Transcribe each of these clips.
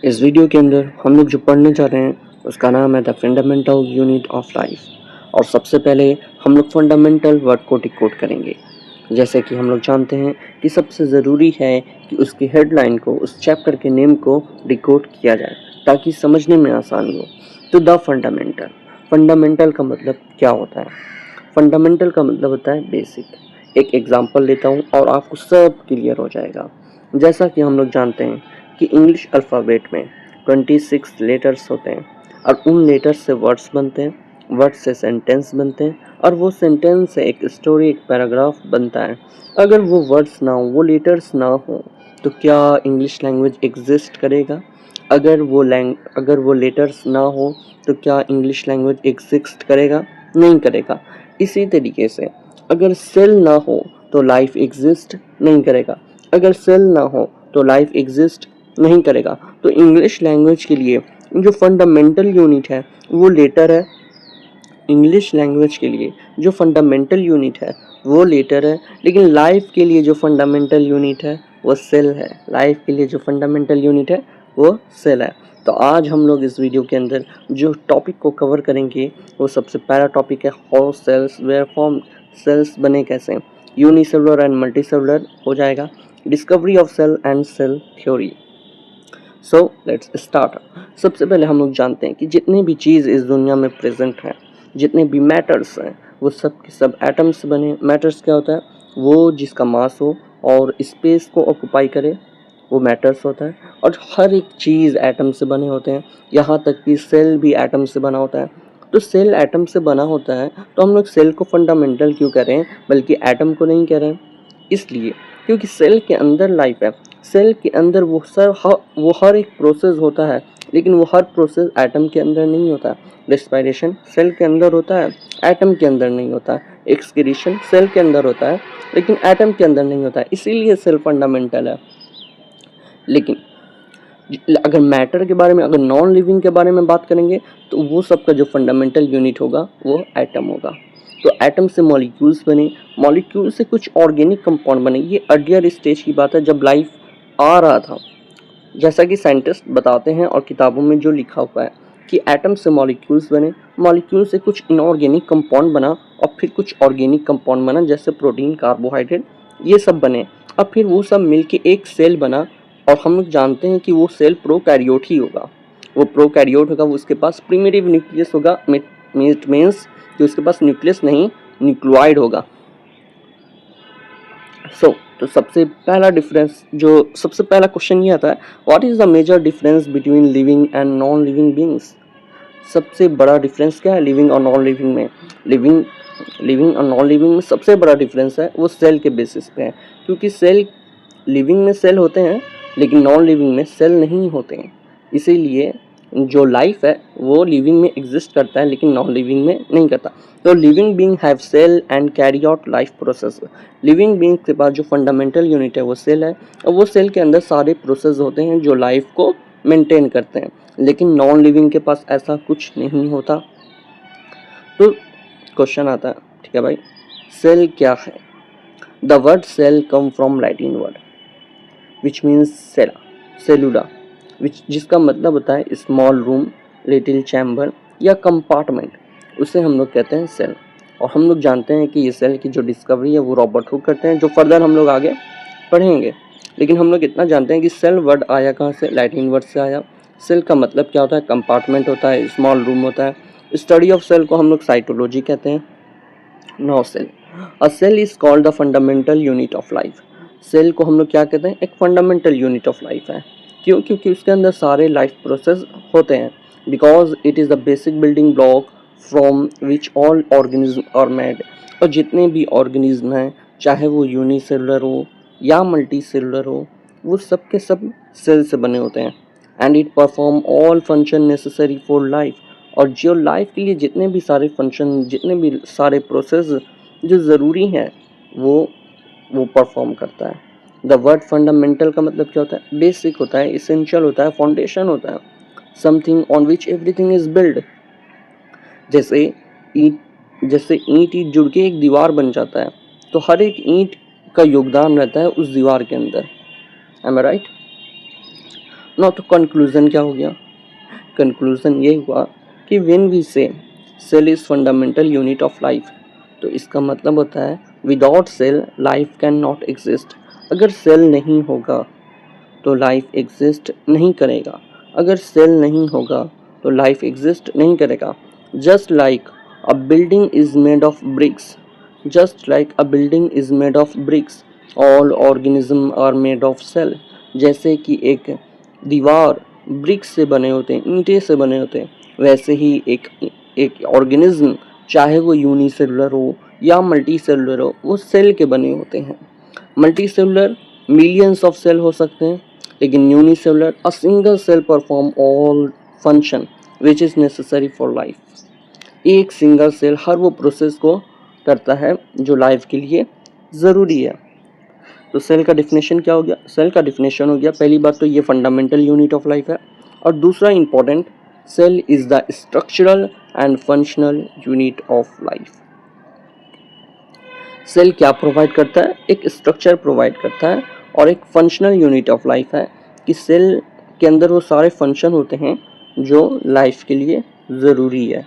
इस वीडियो के अंदर हम लोग जो पढ़ने जा रहे हैं उसका नाम है the fundamental unit of life. और सबसे पहले हम लोग फंडामेंटल वर्ड को डिकोड करेंगे। जैसे कि हम लोग जानते हैं कि सबसे ज़रूरी है कि उसकी हेडलाइन को, उस चैप्टर के नेम को डिकोड किया जाए ताकि समझने में आसानी हो। तो द फंडामेंटल, फंडामेंटल का मतलब क्या होता है? फंडामेंटल का मतलब होता है बेसिक। एक एग्जांपल लेता हूँ और आपको सब क्लियर हो जाएगा। जैसा कि हम लोग जानते हैं कि इंग्लिश अल्फ़ाबेट में 26 लेटर्स होते हैं और उन लेटर्स से वर्ड्स बनते हैं, वर्ड से सेंटेंस बनते हैं और वो सेंटेंस से एक स्टोरी, एक पैराग्राफ बनता है। अगर वो वर्ड्स ना हो, वो लेटर्स ना हो तो क्या इंग्लिश लैंग्वेज एग्जिस्ट करेगा? अगर वो लेटर्स ना हो तो क्या इंग्लिश लैंग्वेज एग्जिस्ट करेगा? नहीं करेगा। इसी तरीके से अगर सेल ना हो तो लाइफ एग्जिस्ट नहीं करेगा। अगर सेल ना हो तो लाइफ एग्जिस्ट नहीं करेगा। तो इंग्लिश लैंग्वेज के लिए जो फंडामेंटल यूनिट है वो लेटर है। इंग्लिश लैंग्वेज के लिए जो फंडामेंटल यूनिट है वो लेटर है, लेकिन लाइफ के लिए जो फंडामेंटल यूनिट है वो सेल है। लाइफ के लिए जो फंडामेंटल यूनिट है वो सेल है। तो आज हम लोग इस वीडियो के अंदर जो टॉपिक को कवर करेंगे वो सबसे पहला टॉपिक है how cells were form. Cells बने कैसे, यूनिसेलुलर एंड मल्टीसेलुलर हो जाएगा, discovery of cell and cell theory. So let's start. सबसे पहले हम लोग जानते हैं कि जितने भी चीज़ इस दुनिया में प्रेजेंट हैं, जितने भी मैटर्स हैं, वो सब के सब एटम्स से बने। मैटर्स क्या होता है? वो जिसका मास हो और स्पेस को ऑक्यूपाई करे, वो मैटर्स होता है। और हर एक चीज़ एटम से बने होते हैं, यहाँ तक कि सेल भी एटम से बना होता है। तो सेल एटम से बना होता है तो हम लोग सेल को फंडामेंटल क्यों कह रहे हैं, बल्कि एटम को नहीं कह रहे हैं? इसलिए क्योंकि सेल के अंदर लाइफ है। सेल के अंदर वो हर एक प्रोसेस होता है, लेकिन वो हर प्रोसेस एटम के अंदर नहीं होता है। रेस्पिरेशन सेल के अंदर होता है, एटम के अंदर नहीं होता है। एक्सक्रीशन सेल के अंदर होता है, लेकिन एटम के अंदर नहीं होता है। इसीलिए सेल फंडामेंटल है। लेकिन अगर मैटर के बारे में, अगर नॉन लिविंग के बारे में बात करेंगे तो वो सबका जो फंडामेंटल यूनिट होगा वो एटम होगा। तो एटम से मॉलिक्यूल्स बने, मॉलिक्यूल से कुछ ऑर्गेनिक कंपाउंड बने। ये अर्लियर स्टेज की बात है जब लाइफ आ रहा था, जैसा कि साइंटिस्ट बताते हैं और किताबों में जो लिखा हुआ है कि एटम से मॉलिक्यूल्स बने, मॉलिक्यूल से कुछ इनऑर्गेनिक कंपाउंड बना और फिर कुछ ऑर्गेनिक कंपाउंड बना, जैसे प्रोटीन, कार्बोहाइड्रेट, ये सब बने। अब फिर वो सब मिलके एक सेल बना। और हम लोग जानते हैं कि वो सेल प्रोकैरियोट ही होगा। वो प्रोकैरियोट होगा, वो उसके पास प्रिमिटिव न्यूक्लियस होगा। इट मीन्स कि उसके पास न्यूक्लियस नहीं, न्यूक्लियोइड होगा। तो सबसे पहला क्वेश्चन ये आता है, what is the major difference between living and non living beings? सबसे बड़ा डिफरेंस क्या है लिविंग और नॉन लिविंग में? लिविंग और नॉन लिविंग में सबसे बड़ा डिफरेंस है वो सेल के बेसिस पे है। क्योंकि सेल, लिविंग में सेल होते हैं लेकिन नॉन लिविंग में सेल नहीं होते हैं। इसीलिए जो लाइफ है वो लिविंग में एग्जिस्ट करता है लेकिन नॉन लिविंग में नहीं करता। तो living being have cell and carry out life process. Living being के पास जो फंडामेंटल यूनिट है वो सेल है, और वो सेल के अंदर सारे प्रोसेस होते हैं जो लाइफ को मेंटेन करते हैं। लेकिन नॉन लिविंग के पास ऐसा कुछ नहीं होता। तो क्वेश्चन आता है, ठीक है भाई, सेल क्या है? The word cell come from Latin word which means cellula, जिसका मतलब होता है स्मॉल रूम, लिटिल चैम्बर या कंपार्टमेंट। उसे हम लोग कहते हैं सेल। और हम लोग जानते हैं कि ये सेल की जो डिस्कवरी है वो रॉबर्ट हुक करते हैं, जो फर्दर हम लोग आगे पढ़ेंगे। लेकिन हम लोग इतना जानते हैं कि सेल वर्ड आया कहाँ से? लैटिन वर्ड से आया। सेल का मतलब क्या होता है? कंपार्टमेंट होता है, स्मॉल रूम होता है। स्टडी ऑफ सेल को हम लोग साइटोलॉजी कहते हैं। Now cell, a cell is called the fundamental unit of life. Cell को हम लोग क्या कहते हैं? एक फंडामेंटल यूनिट ऑफ लाइफ है। क्यों? क्योंकि उसके अंदर सारे लाइफ प्रोसेस होते हैं। Because it is the basic building block from which all organism are made. और जितने भी ऑर्गेनिज्म हैं, चाहे वो यूनिसेलुलर हो या मल्टी सेलुलर हो, वो सब के सब सेल से बने होते हैं। And it perform all function necessary for life. और जो लाइफ के लिए जितने भी सारे फंक्शन, जितने भी सारे प्रोसेस जो ज़रूरी हैं वो परफॉर्म करता है। द वर्ड फंडामेंटल का मतलब क्या होता है? बेसिक होता है, इसेंशियल होता है, फाउंडेशन होता है, something on which everything is build. जैसे ईंट जुड़ के एक दीवार बन जाता है, तो हर एक ईंट का योगदान रहता है उस दीवार के अंदर। एम आई राइट? ना तो कंक्लूजन क्या हो गया, कंक्लूजन ये हुआ कि when we say cell is fundamental unit of life, तो इसका मतलब होता है without cell life can not exist. अगर सेल नहीं होगा तो लाइफ एग्जिस्ट नहीं करेगा, अगर सेल नहीं होगा तो लाइफ एग्जिस्ट नहीं करेगा। Just like a building is made of bricks, just like a building is made of bricks, all organism are made of cell. जैसे कि एक दीवार ब्रिक्स से बने होते हैं, ईंटे से बने होते हैं, वैसे ही एक ऑर्गेनिज्म चाहे वो यूनिसेलुलर हो या मल्टी सेलुलर हो, वो सेल के बने होते हैं। Multi cellular millions of cell हो सकते हैं, लेकिन unicellular a single cell perform all function which is necessary for life. एक सिंगल सेल हर वो प्रोसेस को करता है जो लाइफ के लिए ज़रूरी है। तो सेल का डिफिनेशन क्या हो गया, सेल का डिफिनेशन हो गया, पहली बात तो ये फंडामेंटल यूनिट ऑफ लाइफ है, और दूसरा important, cell is the structural and functional unit of life. Cell क्या प्रोवाइड करता है, एक स्ट्रक्चर प्रोवाइड करता है और एक फंक्शनल यूनिट ऑफ लाइफ है कि सेल के अंदर वो सारे फंक्शन होते हैं जो लाइफ के लिए ज़रूरी है।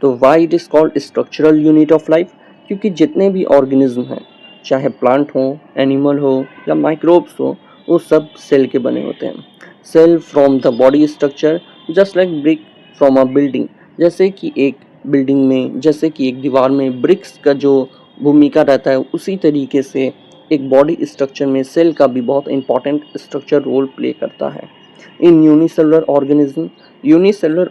तो why it is called structural unit of life, क्योंकि जितने भी ऑर्गेनिज्म हैं, चाहे प्लांट हो, एनिमल हो या माइक्रोब्स हो, वो सब सेल के बने होते हैं। Cell from the body structure just like brick from a building, जैसे कि एक बिल्डिंग में, जैसे कि एक दीवार में ब्रिक्स का जो भूमिका रहता है, उसी तरीके से एक बॉडी स्ट्रक्चर में सेल का भी बहुत इंपॉर्टेंट स्ट्रक्चर रोल प्ले करता है। इन यूनिसेलुलर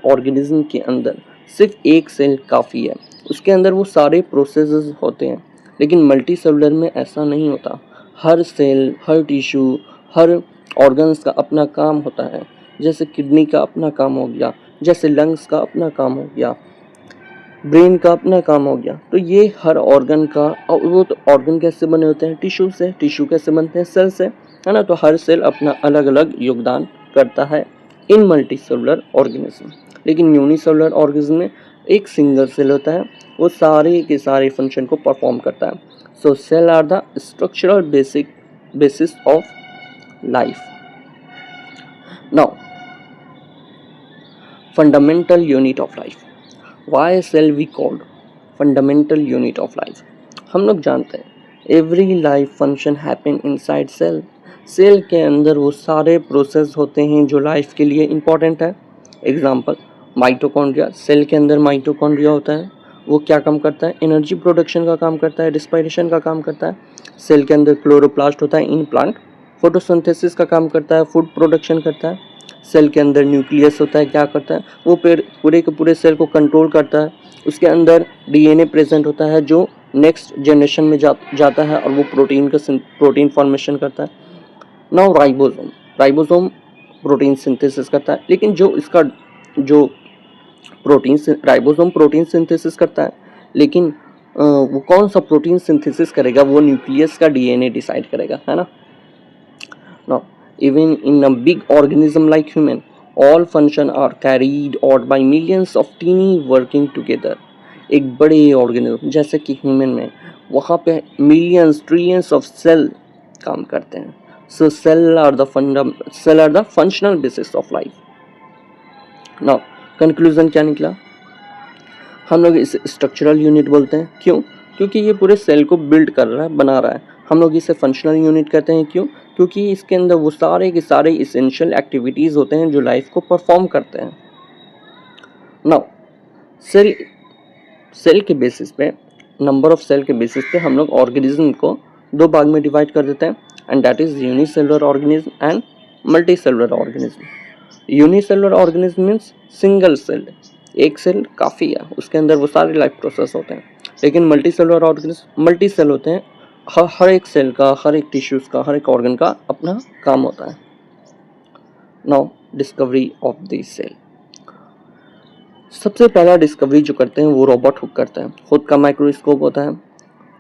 ऑर्गेनिज्म के अंदर सिर्फ एक सेल काफ़ी है, उसके अंदर वो सारे प्रोसेसेस होते हैं। लेकिन मल्टी सेलुलर में ऐसा नहीं होता, हर सेल, हर टिश्यू, हर ऑर्गन्स का अपना काम होता है। जैसे किडनी का अपना काम हो गया, जैसे लंग्स का अपना काम हो गया, ब्रेन का अपना काम हो गया। तो ये हर ऑर्गन का, और वो तो ऑर्गन कैसे बने होते हैं, टिश्यू से, टिश्यू कैसे बनते हैं, सेल से, है ना। तो हर सेल अपना अलग अलग योगदान करता है इन मल्टी सेलुलर ऑर्गेनिज्म। लेकिन यूनिसेलुलर ऑर्गेनिज्म में एक सिंगल सेल होता है, वो सारे के सारे फंक्शन को परफॉर्म करता है। So cell are the structural basis of life. Now fundamental unit of life, why cell we called fundamental unit of life. हम लोग जानते हैं every life function happen inside cell, cell के अंदर वो सारे प्रोसेस होते हैं जो लाइफ के लिए इम्पॉर्टेंट है। एग्जाम्पल माइटोकॉन्ड्रिया, सेल के अंदर माइटोकॉन्ड्रिया होता है, वो क्या काम करता है, एनर्जी प्रोडक्शन का काम करता है, रिस्पायरेशन का काम करता है। सेल के अंदर क्लोरोप्लास्ट होता है इन प्लांट, फोटोसिंथेसिस का काम करता है, फूड प्रोडक्शन करता है। सेल के अंदर न्यूक्लियस होता है, क्या करता है, वो पूरे के पूरे सेल को कंट्रोल करता है। उसके अंदर डीएनए प्रेजेंट होता है जो नेक्स्ट जनरेशन में जाता है और वो प्रोटीन फॉर्मेशन करता है। नाउ राइबोसोम प्रोटीन सिंथेसिस करता है, लेकिन जो राइबोसोम प्रोटीन सिंथेसिस करता है, लेकिन वो कौन सा प्रोटीन सिंथेसिस करेगा, वो न्यूक्लियस का डीएनए डिसाइड करेगा, है ना। Now even in a big organism like human, all function are carried out by millions of teeny working together। एक बड़े ऑर्गेनिज्म जैसे कि ह्यूमन में, वहाँ पे मिलियंस ट्रिलियंस ऑफ सेल काम करते हैं। So cell are the functional basis of life. Now conclusion क्या निकला, हम लोग इसे स्ट्रक्चरल यूनिट बोलते हैं, क्यों, क्योंकि ये पूरे सेल को बिल्ड कर रहा है, बना रहा है। हम लोग इसे फंक्शनल यूनिट कहते हैं, क्यों, क्योंकि इसके अंदर वो सारे के सारे इसेंशियल एक्टिविटीज़ होते हैं जो लाइफ को परफॉर्म करते हैं। नाउ सेल के बेसिस पे, नंबर ऑफ सेल के बेसिस पे हम लोग ऑर्गेनिज्म को दो भाग में डिवाइड कर देते हैं, and that is unicellular organism and multi cellular organism. Unicellular organism means single cell, एक सेल काफ़ी है, उसके अंदर वो सारे लाइफ प्रोसेस होते हैं। लेकिन multi cellular organism multi cell होते हैं, हर एक सेल का, हर एक टिश्यूज़ का, हर एक ऑर्गन का अपना काम होता है। Now discovery of this cell, सबसे पहला डिस्कवरी जो करते हैं वो रॉबर्ट हुक करता है। खुद का माइक्रोस्कोप होता है,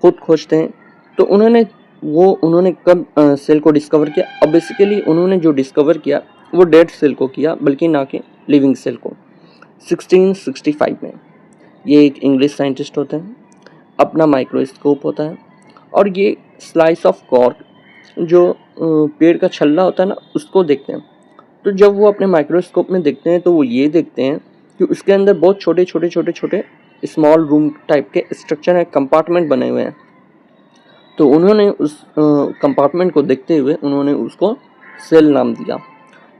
खुद खोजते हैं। तो उन्होंने कब सेल को डिस्कवर किया, अब बेसिकली उन्होंने जो डिस्कवर किया वो डेड सेल को किया, बल्कि ना कि लिविंग सेल को। 1665 में ये एक इंग्लिश साइंटिस्ट होते हैं, अपना माइक्रोस्कोप होता है, और ये स्लाइस ऑफ कॉर्क जो पेड़ का छल्ला होता है ना, उसको देखते हैं। तो जब वो अपने माइक्रोस्कोप में देखते हैं तो वो ये देखते हैं कि उसके अंदर बहुत छोटे छोटे छोटे छोटे स्मॉल रूम टाइप के स्ट्रक्चर है, कंपार्टमेंट बने हुए हैं। तो उन्होंने उस कंपार्टमेंट को देखते हुए उन्होंने उसको सेल नाम दिया।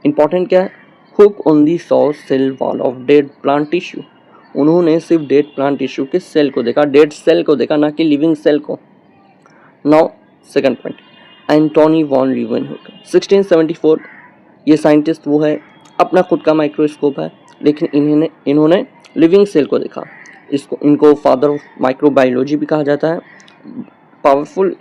इम्पॉर्टेंट क्या है, Hooke only saw cell wall of dead plant tissue. उन्होंने सिर्फ डेड प्लांट टिश्यू के सेल को देखा, डेड सेल को देखा, ना कि लिविंग सेल को। Now second point, Antonie van लीeuwenhoek 1674। ये साइंटिस्ट वो है, अपना खुद का माइक्रोस्कोप है, लेकिन इन्होंने लिविंग सेल को देखा। इनको फादर ऑफ माइक्रोबायोलॉजी भी कहा जाता है। पावरफुल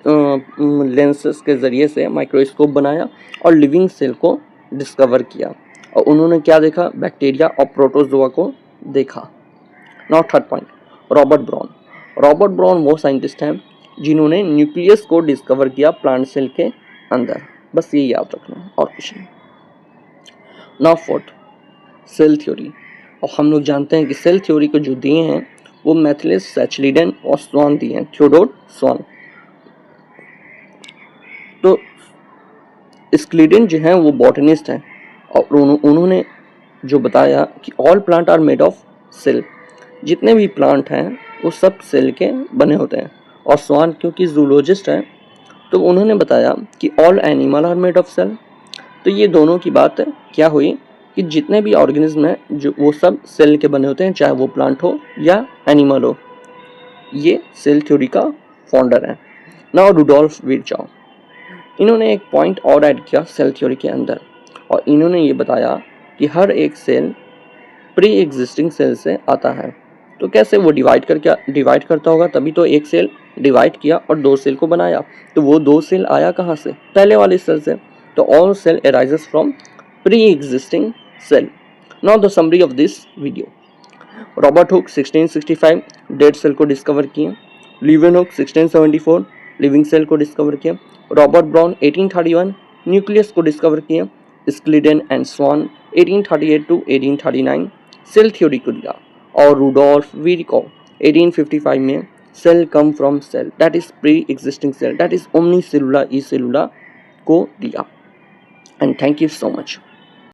लेंसेस के ज़रिए से माइक्रोस्कोप बनाया और लिविंग सेल को डिस्कवर किया। और उन्होंने क्या देखा, बैक्टीरिया और प्रोटोजोआ को देखा। Now third point, Robert brown. Robert brown वो साइंटिस्ट हैं जिन्होंने न्यूक्लियस को डिस्कवर किया प्लांट सेल के अंदर। बस ये याद रखना है और कुछ नहीं। Now fourth, cell theory. और हम लोग जानते हैं कि सेल थ्योरी को जो दिए हैं वो मैथिलिस सैचलिडन और स्वान दिए हैं, थियोडोर स्वान। तो स्क्लीडन जो है वो बॉटनिस्ट हैं और उन्होंने जो बताया कि all plant are made of cell, जितने भी प्लांट हैं वो सब सेल के बने होते हैं। और स्वान क्योंकि जूलॉजिस्ट है तो उन्होंने बताया कि all animal are made of cell. तो ये दोनों की बात है क्या हुई कि जितने भी ऑर्गेनिज्म हैं जो वो सब सेल के बने होते हैं, चाहे वो प्लांट हो या एनिमल हो। ये सेल थ्योरी का फाउंडर है। नाउ रुडोल्फ विरचॉ, इन्होंने एक पॉइंट और ऐड किया सेल थ्योरी के अंदर, और इन्होंने ये बताया कि हर एक सेल प्री एग्जिस्टिंग सेल से आता है। तो कैसे वो डिवाइड करता होगा, तभी तो एक सेल डिवाइड किया और दो सेल को बनाया। तो वो दो सेल आया कहाँ से, पहले वाले सेल से। तो all cell arises from pre existing cell. Now the summary of this video. Robert Hooke 1665 dead cell को डिस्कवर किए। लीeuwenhoek 1674 लिविंग सेल को डिस्कवर किया। रॉबर्ट ब्राउन 1831 न्यूक्लियस को डिस्कवर किया। Schleiden and Schwann 1838 to 1839 cell theory को दिया। और रुडोल्फ विरचॉ 1855 में cell come from cell, that is pre existing cell, that is omnis cellula e cellula को दिया। And thank you so much.